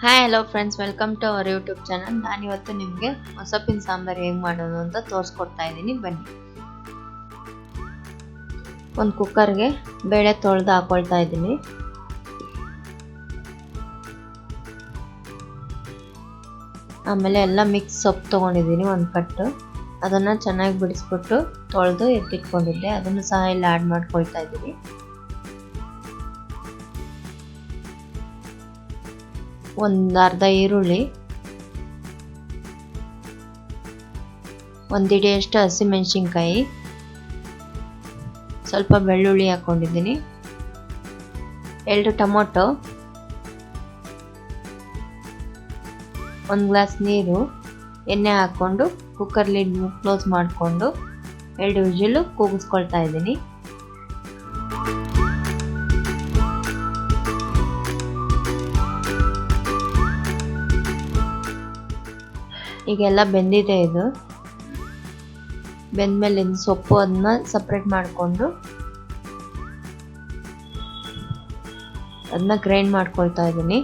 Hi hello friends, welcome to our YouTube channel. ನಾನಿವತ್ತು ನಿಮಗೆ ಮೊಸಪ್ಪಿನ ಸಾಂಬಾರು ಹೇಗೆ ಮಾಡೋದು ಅಂತ ತೋರಿಸ್ಕೊಡ್ತಾ ಇದ್ದೀನಿ. ಬನ್ನಿ. ಒಂದು ಕುಕ್ಕರ್ಗೆ ಬೇಳೆ ತೊಳೆದು ಹಾಕೊಳ್ತಾ ಇದ್ದೀನಿ. ಆಮೇಲೆ ಎಲ್ಲ ಮಿಕ್ಸ್ ಸೊಪ್ಪು ತೊಗೊಂಡಿದ್ದೀನಿ, ಒಂದು ಕಟ್ಟು. ಅದನ್ನು ಚೆನ್ನಾಗಿ ಬಿಡಿಸ್ಬಿಟ್ಟು ತೊಳೆದು ಎತ್ತಿಟ್ಕೊಂಡಿದ್ದೆ. ಅದನ್ನು ಸಹ ಇಲ್ಲಿ ಆ್ಯಡ್ ಮಾಡ್ಕೊಳ್ತಾ ಇದ್ದೀನಿ. ಒಂದು ಅರ್ಧ ಈರುಳ್ಳಿ, ಒಂದು ಹಿಡಿಯಷ್ಟು ಹಸಿಮೆಣಸಿನ್ಕಾಯಿ, ಸ್ವಲ್ಪ ಬೆಳ್ಳುಳ್ಳಿ ಹಾಕ್ಕೊಂಡಿದ್ದೀನಿ, 2 ಟೊಮೊಟೊ, 1 ಗ್ಲಾಸ್ ನೀರು, ಎಣ್ಣೆ ಹಾಕ್ಕೊಂಡು ಕುಕ್ಕರ್ ಲಿಡ್ ಕ್ಲೋಸ್ ಮಾಡಿಕೊಂಡು 2 ವಿಜಿಲು ಕೂಗಿಸ್ಕೊಳ್ತಾ ಇದ್ದೀನಿ. ಈಗೆಲ್ಲ ಬೆಂದಿದೆ. ಇದು ಬೆಂದ್ಮೇಲೆ ಸೊಪ್ಪು ಅದನ್ನ ಸಪ್ರೇಟ್ ಮಾಡಿಕೊಂಡು ಅದನ್ನ ಗ್ರೈಂಡ್ ಮಾಡ್ಕೊಳ್ತಾ ಇದ್ದೀನಿ.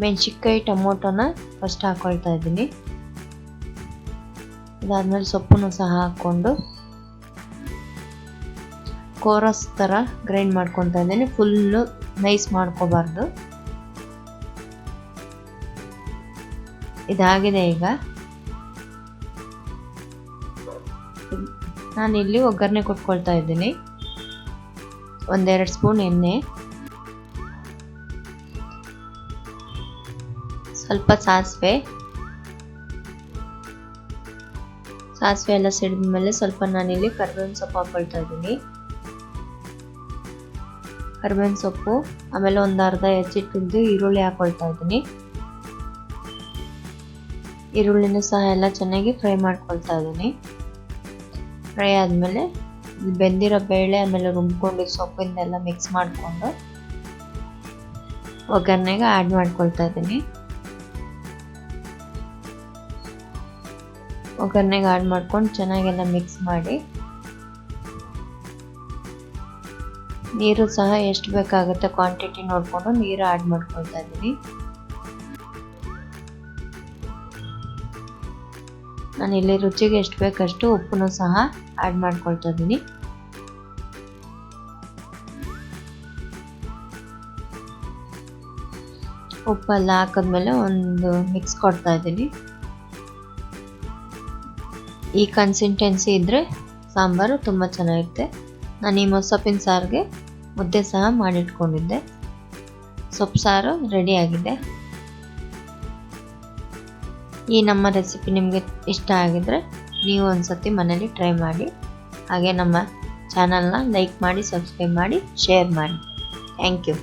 ಮೆಣಸಿನ್ಕಾಯಿ ಟೊಮೊಟೊನ ಫಸ್ಟ್ ಹಾಕೊಳ್ತಾ ಇದ್ದೀನಿ. ಅದಾದ್ಮೇಲೆ ಸೊಪ್ಪನ್ನು ಸಹ ಹಾಕ್ಕೊಂಡು ಕೋರಸ್ ಥರ ಗ್ರೈಂಡ್ ಮಾಡ್ಕೊತಾ ಇದ್ದೀನಿ. ಫುಲ್ಲು ನೈಸ್ ಮಾಡ್ಕೋಬಾರ್ದು. ಇದಾಗಿದೆ. ಈಗ ನಾನಿಲ್ಲಿ ಒಗ್ಗರಣೆ ಕೊಟ್ಕೊಳ್ತಾ ಇದ್ದೀನಿ. 1-2 ಸ್ಪೂನ್ ಎಣ್ಣೆ, ಸ್ವಲ್ಪ ಸಾಸಿವೆ ಎಲ್ಲ ಸಿಡಿದ್ಮೇಲೆ ಸ್ವಲ್ಪ ನಾನಿಲ್ಲಿ ಕರಿಬೇವಿನ ಸೊಪ್ಪು ಹಾಕೊಳ್ತಾ ಇದ್ದೀನಿ. ಕರಿಬೇವಿನ ಸೊಪ್ಪು, ಆಮೇಲೆ ಒಂದು ಅರ್ಧ ಹೆಚ್ಚಿಟ್ಟಿದ್ದು ಈರುಳ್ಳಿ ಹಾಕೊಳ್ತಾ ಇದ್ದೀನಿ. ಈರುಳ್ಳಿನೂ ಸಹ ಎಲ್ಲ ಚೆನ್ನಾಗಿ ಫ್ರೈ ಮಾಡ್ಕೊಳ್ತಾ ಇದ್ದೀನಿ. ಫ್ರೈ ಆದಮೇಲೆ ಬೆಂದಿರೋ ಬೇಳೆ ಆಮೇಲೆ ರುಬ್ಕೊಂಡಿರೋ ಸೊಪ್ಪಿಂದೆಲ್ಲ ಮಿಕ್ಸ್ ಮಾಡಿಕೊಂಡು ಒಗ್ಗರಣೆಗೆ ಆ್ಯಡ್ ಮಾಡ್ಕೊಳ್ತಾ ಇದ್ದೀನಿ. ಒಗ್ಗರಣೆಗೆ ಆ್ಯಡ್ ಮಾಡ್ಕೊಂಡು ಚೆನ್ನಾಗೆಲ್ಲ ಮಿಕ್ಸ್ ಮಾಡಿ ನೀರು ಸಹ ಎಷ್ಟು ಬೇಕಾಗುತ್ತೆ ಕ್ವಾಂಟಿಟಿ ನೋಡಿಕೊಂಡು ನೀರು ಆ್ಯಡ್ ಮಾಡ್ಕೊಳ್ತಾ ಇದ್ದೀನಿ. ನಾನಿಲ್ಲಿ ರುಚಿಗೆ ಎಷ್ಟು ಬೇಕಷ್ಟು ಉಪ್ಪನ್ನು ಸಹ ಆ್ಯಡ್ ಮಾಡ್ಕೊಳ್ತಾ ಇದ್ದೀನಿ. ಉಪ್ಪೆಲ್ಲ ಹಾಕಿದ್ಮೇಲೆ ಒಂದು ಮಿಕ್ಸ್ ಕೊಡ್ತಾ ಇದ್ದೀನಿ. ಈ ಕನ್ಸಿಸ್ಟೆನ್ಸಿ ಇದ್ದರೆ ಸಾಂಬಾರು ತುಂಬ ಚೆನ್ನಾಗಿರುತ್ತೆ. ನಾನು ಈ ಮೊಸಪ್ಪಿನ ಸಾರಿಗೆ ಮುದ್ದೆ ಸಹ ಮಾಡಿಟ್ಕೊಂಡಿದ್ದೆ. ಸೊಪ್ಪು ಸಾರು ರೆಡಿಯಾಗಿದೆ. ಈ ನಮ್ಮ ರೆಸಿಪಿ ನಿಮಗೆ ಇಷ್ಟ ಆಗಿದ್ರೆ ನೀವು ಒಂದ್ಸತಿ ಮನೇಲಿ ಟ್ರೈ ಮಾಡಿ. ಹಾಗೆ ನಮ್ಮ ಚಾನಲ್ನ ಲೈಕ್ ಮಾಡಿ, ಸಬ್ಸ್ಕ್ರೈಬ್ ಮಾಡಿ, ಶೇರ್ ಮಾಡಿ. Thank you.